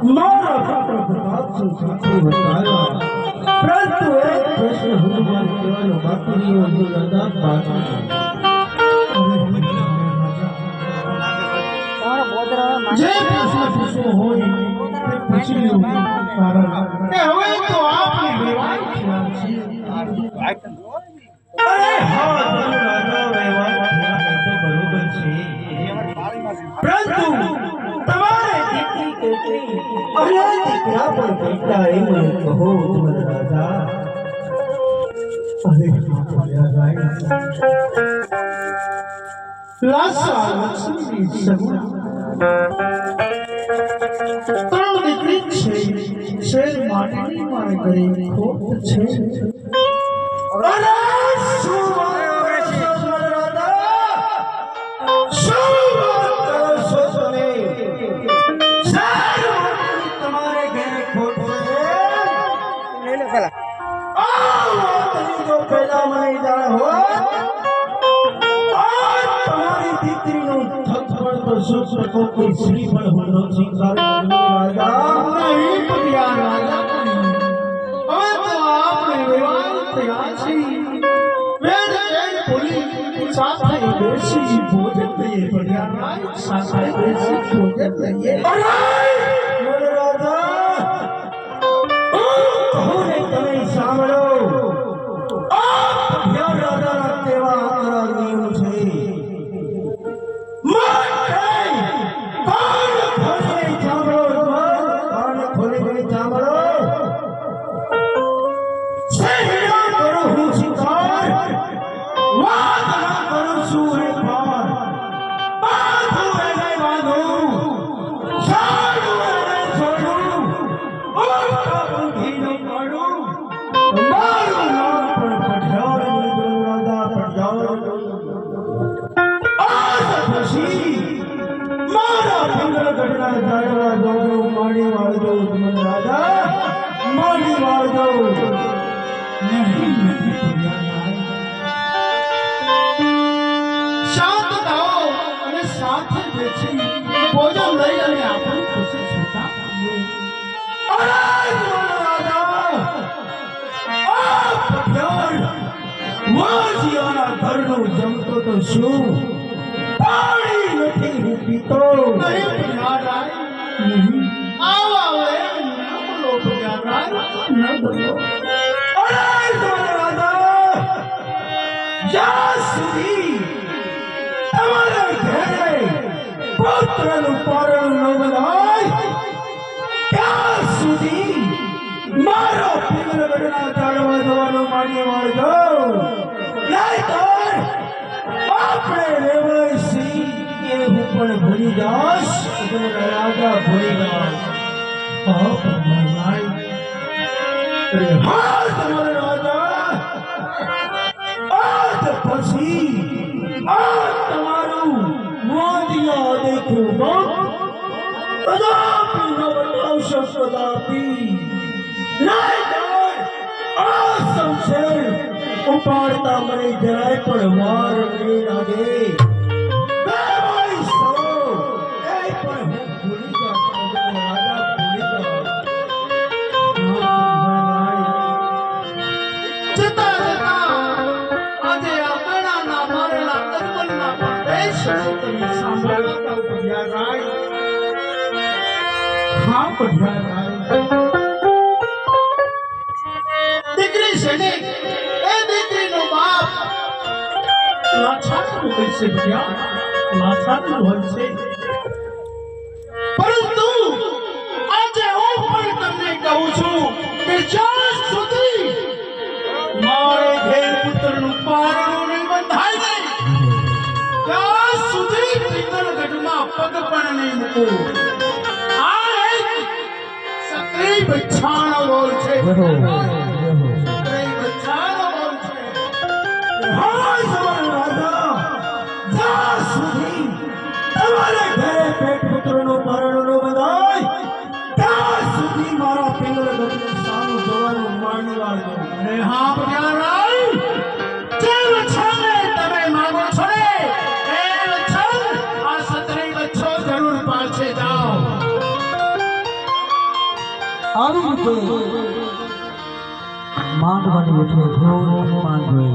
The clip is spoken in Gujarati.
मारा पुत्र प्रताप सिंह साथी बताया परंतु एक प्रश्न हनुमान केवल बाकी नहीं हो दादा बाकी जे प्रश्न पूछो होई ते पूछी लो कारण કે હવે તો આપની વેવાય ખ્યાલ છે અરે હા રાજા વેવાય ખ્યાલ તો બરોબર છે પરંતુ તમારે દીકરી કેટલી અરે દીકરા પર બેટા એ મને કહો જમન રાજા અરે બોલ્યા રાય લાસા લક્ષ્મી સગુણા ત્રણ દીકરી છે શેર માટેની મારે ઘરે ખોટ છે અરે श्रीफल होनो स्वीकार राजा नहीं पतिया राजा હવે તો આપણે વિવાહ થયા છે વેદ વેદ બોલી સાથે બેસી ભોજન લઈએ પતિયા સાથે બેસી ભોજન લઈએ અરે રાજા કોને તમે સાંભળો આ રાજા કેવા આદરણીય છે ભોજન લઈ અને આપણે ખુશી છૂટા ઘરનું જમતો તો શું પાણી નથી હું પીતો જ્યાં સુધી તમારા ઘરે પુત્રનું પારણ ન બધાય ત્યાં સુધી મારો પિંગલગઢના જાળવા જવાનો માન્ય માર્ગો નહીંતર આપણે રેવાય સિંહ એ હું પણ ભૂલી જાશ રાજા ભૂલી જાશ તમારે રાજા આજ પછી આ તમારું મોતિયા દેખ્યું કદાપી ન બતાવશો કદાપી નહીં આ સંશય ઉપાડતા મને જરાય પણ વાર નહીં લાગે દીકરી છે ને એ દીકરીનો બાપ લાચાર હોય છે લાચાર હોય છે પરંતુ આજે હું પણ તમને કહું છું કે જ્યાં સુધી મારે ઘેર પુત્રનું પારણું નહીં બંધાય નહીં ત્યાં સુધી પિંગલગઢમાં પગ પણ નહીં મૂકું બચ્ચાનો બોલ છે સત્રય બચ્ચાનો બોલ છે હા સવાલ રાજા જ્યાં સુધી તમારે ઘરે પેટ પુત્રનો પારણો બંધાય ત્યાં સુધી મારા પિંગલગઢનું સાનું જવાનું માની વાળો અરે હા પટિયારાય જે વચ્ચાને તમે માંગો છો ને એ વચ્ચા આ સત્રય બચ્ચો જરૂર પાછે જાઓ આવી રીતે માંડવાની એટલે ઘોર માંડવે